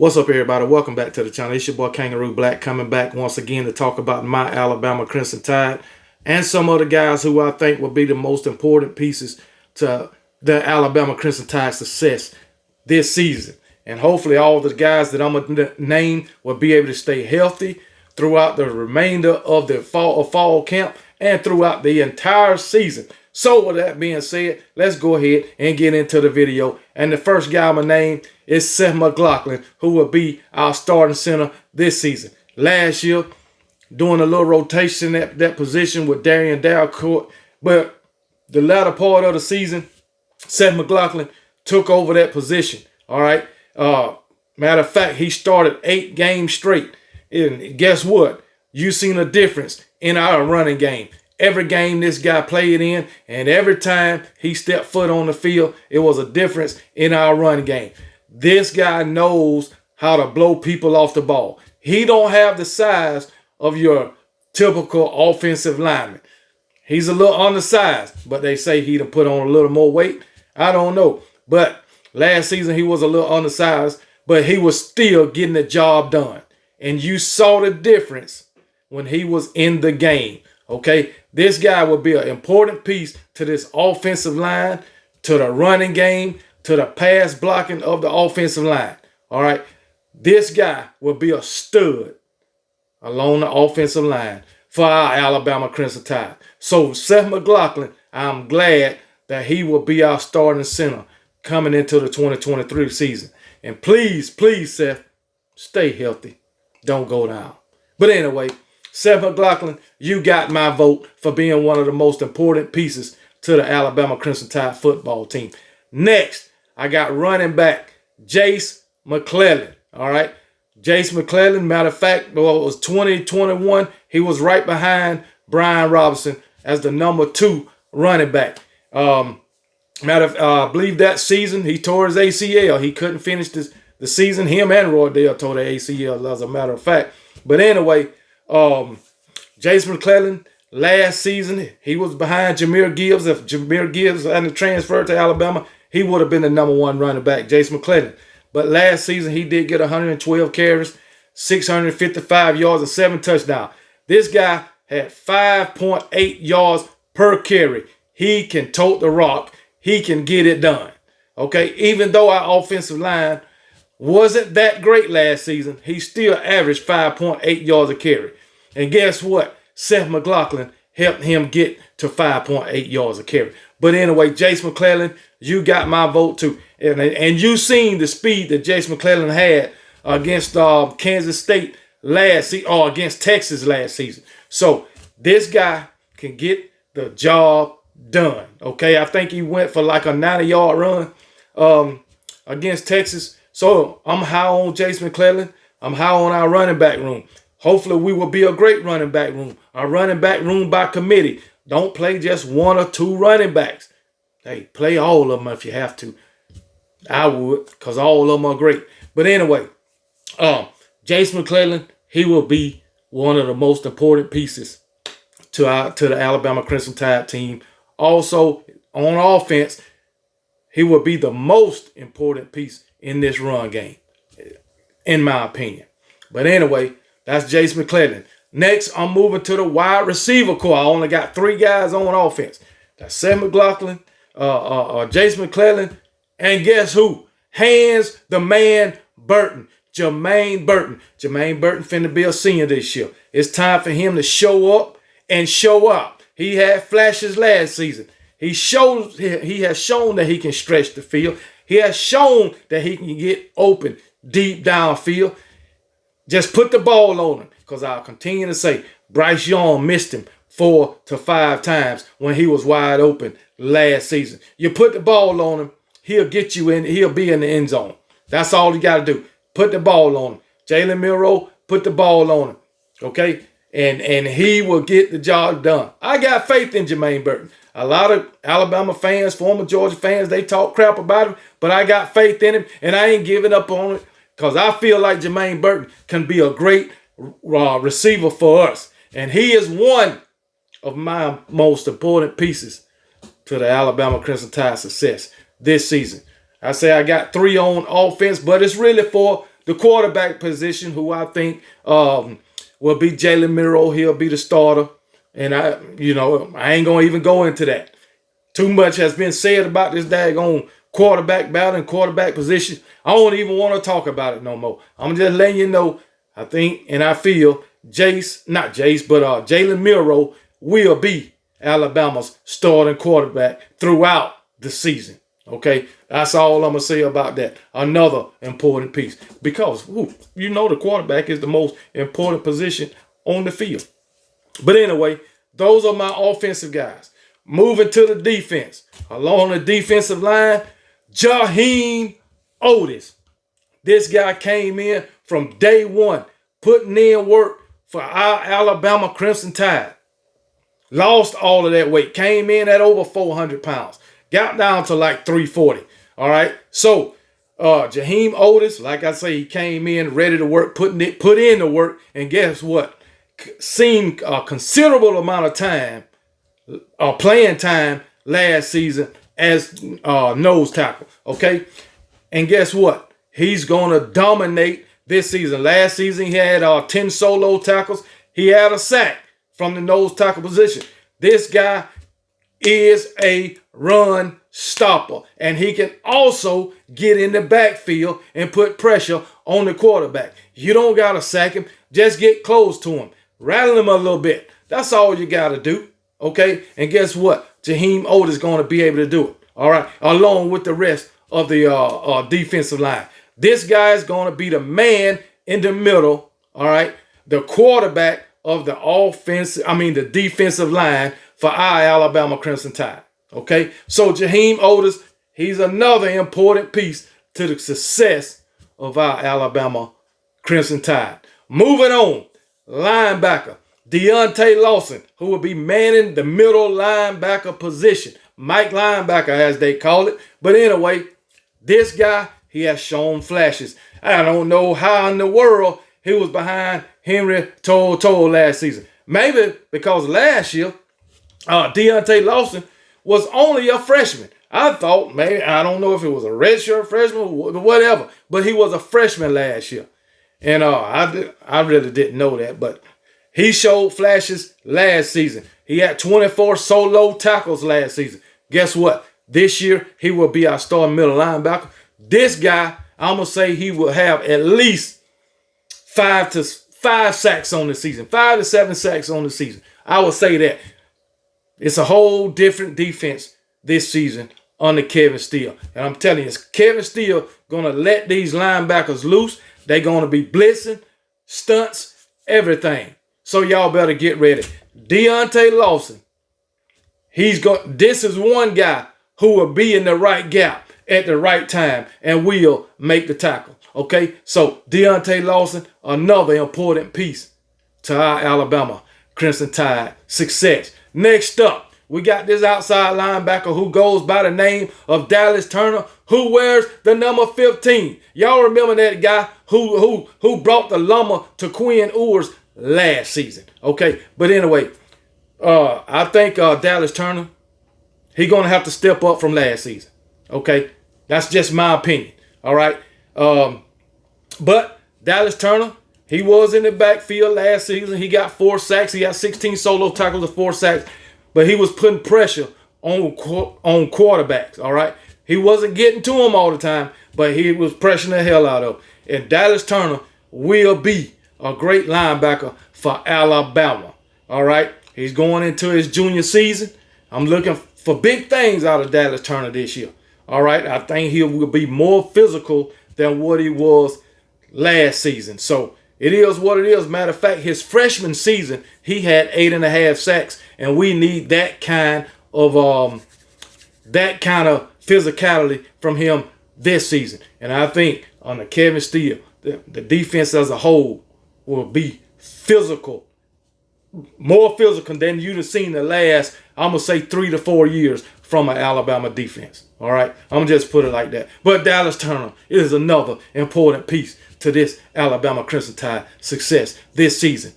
What's up, everybody? Welcome back to the channel. It's your boy Kangaroo Black coming back once again to talk about my Alabama Crimson Tide and some other guys who I think will be the most important pieces to the Alabama Crimson Tide success this season. And hopefully all the guys that I'm going to name will be able to stay healthy throughout the remainder of the fall camp and throughout the entire season. So with that being said, let's go ahead and get into the video. And the first guy I'm going to name is Seth McLaughlin, who will be our starting center this season. Last year, doing a little rotation at that position with Darian Dalcourt. But the latter part of the season, Seth McLaughlin took over that position. All right. Matter of fact, he started 8 games straight. And guess what? You seen a difference in our running game. Every game this guy played in, and every time he stepped foot on the field, it was a difference in our run game. This guy knows how to blow people off the ball. He don't have the size of your typical offensive lineman. He's a little undersized, but they say he done put on a little more weight. I don't know. But last season he was a little undersized, but he was still getting the job done. And you saw the difference when he was in the game. Okay, this guy will be an important piece to this offensive line, to the running game, to the pass blocking of the offensive line. All right, this guy will be a stud along the offensive line for our Alabama Crimson Tide. So Seth McLaughlin, I'm glad that he will be our starting center coming into the 2023 season. And please, please, Seth, stay healthy. Don't go down. But anyway, Seth McLaughlin, you got my vote for being one of the most important pieces to the Alabama Crimson Tide football team. Next, I got running back Jace McClellan. All right. Jace McClellan, matter of fact, it was 2021. He was right behind Brian Robinson as the number 2 running back. I believe that season he tore his ACL. He couldn't finish the season. Him and Roy Dale tore their ACL, as a matter of fact. But anyway, Jace McClellan, last season, he was behind Jahmyr Gibbs. If Jahmyr Gibbs hadn't transferred to Alabama, he would have been the number 1 running back, Jace McClellan. But last season, he did get 112 carries, 655 yards, and 7 touchdowns. This guy had 5.8 yards per carry. He can tote the rock. He can get it done. Okay, even though our offensive line wasn't that great last season, he still averaged 5.8 yards a carry. And guess what? Seth McLaughlin helped him get to 5.8 yards a carry. But anyway, Jace McClellan, you got my vote too. And you seen the speed that Jace McClellan had against Kansas State last season, or against Texas last season. So this guy can get the job done. Okay, I think he went for like a 90-yard run against Texas. So I'm high on Jace McClellan. I'm high on our running back room. Hopefully we will be a great running back room. A running back room by committee. Don't play just 1 or 2 running backs. Hey, play all of them if you have to. I would, because all of them are great. But anyway, Jace McClellan, he will be one of the most important pieces to the Alabama Crimson Tide team. Also, on offense, he will be the most important piece in this run game, in my opinion. But anyway, that's Jace McClellan. Next, I'm moving to the wide receiver core. I only got 3 guys on offense. That's Seth McLaughlin, Jace McClellan, and guess who? Hands the man Burton, Jermaine Burton. Jermaine Burton finna be a senior this year. It's time for him to show up and show out. He had flashes last season. He has shown that he can stretch the field. He has shown that he can get open deep downfield. Just put the ball on him, because I'll continue to say Bryce Young missed him 4 to 5 times when he was wide open last season. You put the ball on him, he'll get you in. He'll be in the end zone. That's all you got to do. Put the ball on him. Jalen Milroe, put the ball on him. Okay? And he will get the job done. I got faith in Jermaine Burton. A lot of Alabama fans, former Georgia fans, they talk crap about him, but I got faith in him, and I ain't giving up on it, because I feel like Jermaine Burton can be a great receiver for us. And he is one of my most important pieces to the Alabama Crimson Tide success this season. I say I got 3 on offense, but it's really for the quarterback position, who I think will be Jalen Miro. He'll be the starter. And I ain't going to even go into that. Too much has been said about this daggone quarterback battle and quarterback position. I don't even want to talk about it no more. I'm just letting you know, I think and I feel Jalen Miro will be Alabama's starting quarterback throughout the season. Okay, that's all I'm going to say about that. Another important piece. Because, the quarterback is the most important position on the field. But anyway, those are my offensive guys. Moving to the defense. Along the defensive line, Jaheim Otis. This guy came in from day one, putting in work for our Alabama Crimson Tide. Lost all of that weight. Came in at over 400 pounds. Got down to like 340. All right. So, Jaheim Otis, like I say, he came in ready to work, put in the work. And guess what? Seen a considerable amount of time, playing time last season as nose tackle. Okay. And guess what? He's going to dominate this season. Last season, he had 10 solo tackles. He had a sack from the nose tackle position. This guy is a run stopper. And he can also get in the backfield and put pressure on the quarterback. You don't got to sack him. Just get close to him. Rattle him a little bit. That's all you got to do. Okay? And guess what? Jaheim Otis is going to be able to do it. All right? Along with the rest of the defensive line. This guy is going to be the man in the middle. All right? The quarterback of the defensive line for our Alabama Crimson Tide. Okay? So Jaheim Otis, he's another important piece to the success of our Alabama Crimson Tide. Moving on, linebacker, Deontay Lawson, who will be manning the middle linebacker position. Mike linebacker, as they call it. But anyway, this guy, he has shown flashes. I don't know how in the world he was behind Henry To'o last season. Maybe because last year, Deontay Lawson was only a freshman. I thought, I don't know if it was a redshirt freshman or whatever, but he was a freshman last year. And I really didn't know that, but he showed flashes last season. He had 24 solo tackles last season. Guess what? This year, he will be our starting middle linebacker. This guy, I'm going to say he will have at least 5 sacks on the season. 5 to 7 sacks on the season. I will say that. It's a whole different defense this season under Kevin Steele. And I'm telling you, Kevin Steele going to let these linebackers loose. They're going to be blitzing, stunts, everything. So y'all better get ready. Deontay Lawson, this is one guy who will be in the right gap at the right time and will make the tackle. Okay? So Deontay Lawson, another important piece to our Alabama Crimson Tide success. Next up, we got this outside linebacker who goes by the name of Dallas Turner, who wears the number 15. Y'all remember that guy who brought the lumber to Quinn Ewers last season. Okay, but anyway, I think Dallas Turner, he's going to have to step up from last season. Okay, that's just my opinion. All right, but Dallas Turner, he was in the backfield last season. He got 4 sacks. He got 16 solo tackles and 4 sacks. But he was putting pressure on quarterbacks, all right? He wasn't getting to them all the time, but he was pressuring the hell out of them. And Dallas Turner will be a great linebacker for Alabama, all right? He's going into his junior season. I'm looking for big things out of Dallas Turner this year, all right? I think he will be more physical than what he was last season. So it is what it is. Matter of fact, his freshman season, he had 8.5 sacks, and we need that kind of physicality from him this season. And I think under Kevin Steele, the defense as a whole will be physical, more physical than you've seen the last, I'm gonna say 3 to 4 years from an Alabama defense. All right, I'm gonna just put it like that. But Dallas Turner is another important piece to this Alabama Crimson Tide success this season.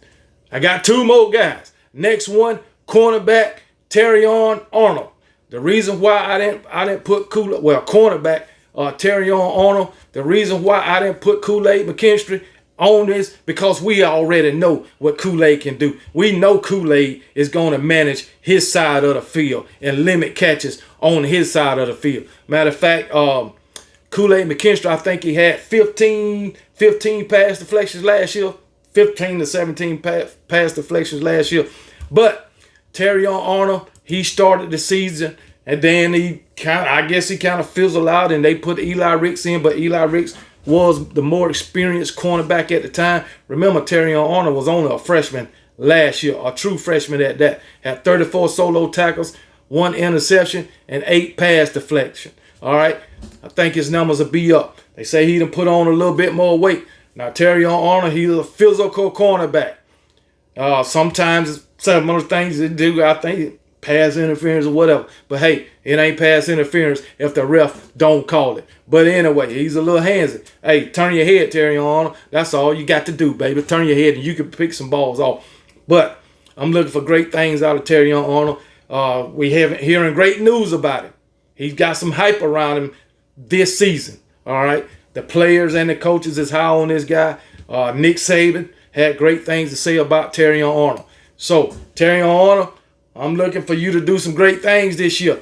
I got 2 more guys. Next one, cornerback Terrion Arnold. The reason why I didn't put cornerback Arnold. The reason why I didn't put Kool-Aid McKinstry on this, because we already know what Kool-Aid can do. We know Kool-Aid is going to manage his side of the field and limit catches on his side of the field. Matter of fact, Kool-Aid McKinstry, I think he had 15 pass deflections last year. 15 to 17 pass deflections last year. But Terrion Arnold, he started the season, and then he kind of fizzled out, and they put Eli Ricks in, but Eli Ricks was the more experienced cornerback at the time. Remember, Terrion Arnold was only a freshman last year, a true freshman at that. Had 34 solo tackles, 1 interception, and 8 pass deflection. All right, I think his numbers will be up. They say he done put on a little bit more weight. Now, Terrion Arnold, he's a physical cornerback. Sometimes some of the things they do, I think, pass interference or whatever. But hey, it ain't pass interference if the ref don't call it. But anyway, he's a little handsy. Hey, turn your head, Terrion Arnold. That's all you got to do, baby. Turn your head and you can pick some balls off. But I'm looking for great things out of Terrion Arnold. We haven't hearing great news about him. He's got some hype around him this season. All right. The players and the coaches is high on this guy. Nick Saban had great things to say about Terrion Arnold. So, Terrion Arnold, I'm looking for you to do some great things this year.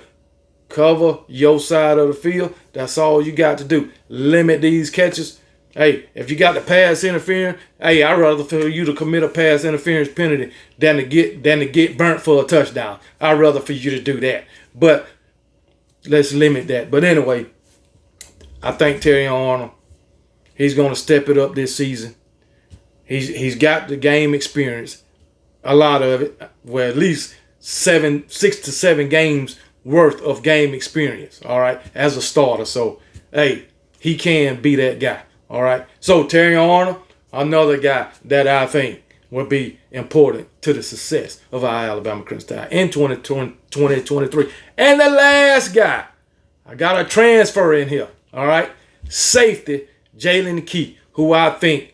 Cover your side of the field. That's all you got to do. Limit these catches. Hey, if you got the pass interference, hey, I'd rather for you to commit a pass interference penalty than to get burnt for a touchdown. I'd rather for you to do that. But let's limit that. But anyway, I think Terrion Arnold, he's going to step it up this season. He's got the game experience, a lot of it, well, at least 6 to 7 games worth of game experience, all right, as a starter. So, hey, he can be that guy, all right. So, Terrion Arnold, another guy that I think will be important to the success of our Alabama Crimson Tide in 2023. And the last guy, I got a transfer in here. All right, safety, Jalen Key, who I think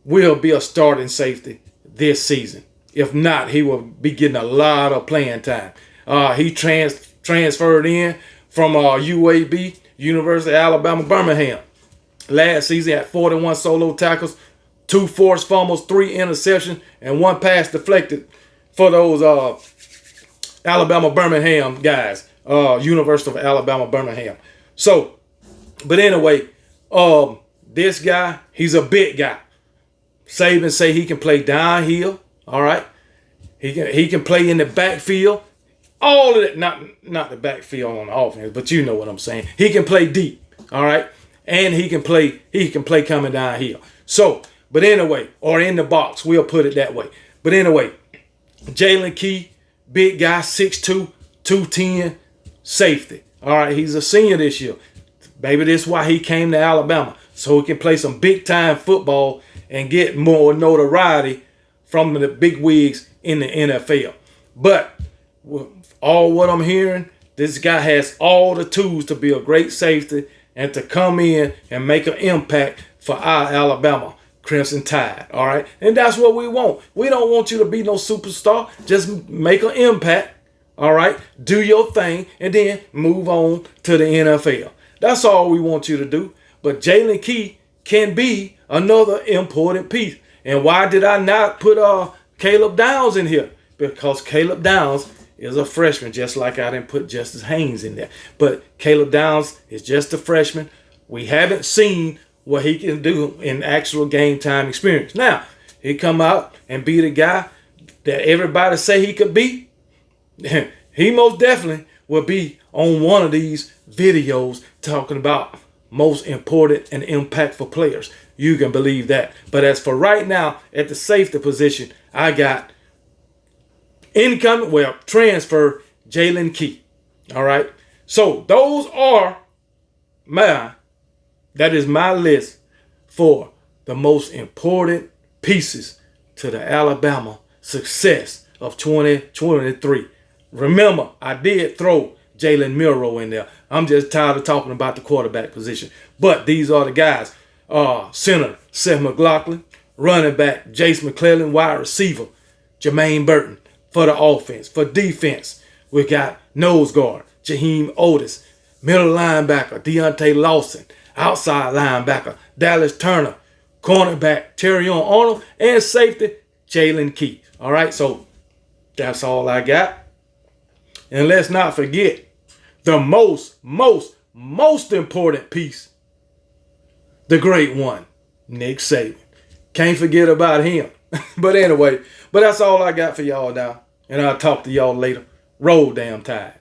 will be a starting safety this season. If not, he will be getting a lot of playing time. He transferred in from UAB, University of Alabama, Birmingham. Last season, had 41 solo tackles, 2 forced fumbles, 3 interceptions, and 1 pass deflected for those Alabama Birmingham guys, University of Alabama, Birmingham. So, but anyway, this guy, he's a big guy. Saban say he can play downhill. All right, he can play in the backfield. All of that, not the backfield on the offense, but you know what I'm saying. He can play deep. All right, and he can play coming downhill. So, but anyway, or in the box, we'll put it that way. But anyway, Jalen Key, big guy, 6'2", 210, safety. All right, he's a senior this year. Baby, this is why he came to Alabama, so he can play some big-time football and get more notoriety from the big wigs in the NFL. But all what I'm hearing, this guy has all the tools to be a great safety and to come in and make an impact for our Alabama Crimson Tide, all right? And that's what we want. We don't want you to be no superstar. Just make an impact, all right? Do your thing, and then move on to the NFL. That's all we want you to do. But Jalen Key can be another important piece. And why did I not put Caleb Downs in here? Because Caleb Downs is a freshman, just like I didn't put Justice Haynes in there. But Caleb Downs is just a freshman. We haven't seen what he can do in actual game time experience. Now, he come out and be the guy that everybody say he could be. He most definitely will be on one of these videos talking about most important and impactful players. You can believe that. But as for right now, at the safety position, I got transfer Jalen Key. All right. So those are that is my list for the most important pieces to the Alabama success of 2023. Remember, I did throw Jalen Milroe in there. I'm just tired of talking about the quarterback position. But these are the guys. Center, Seth McLaughlin. Running back, Jace McClellan. Wide receiver, Jermaine Burton. For the offense. For defense, we got nose guard, Jaheim Otis. Middle linebacker, Deontay Lawson. Outside linebacker, Dallas Turner. Cornerback, Terrion Arnold. And safety, Jalen Key. All right, so that's all I got. And let's not forget the most important piece, the great one, Nick Saban. Can't forget about him. But anyway, that's all I got for y'all now. And I'll talk to y'all later. Roll damn Tide.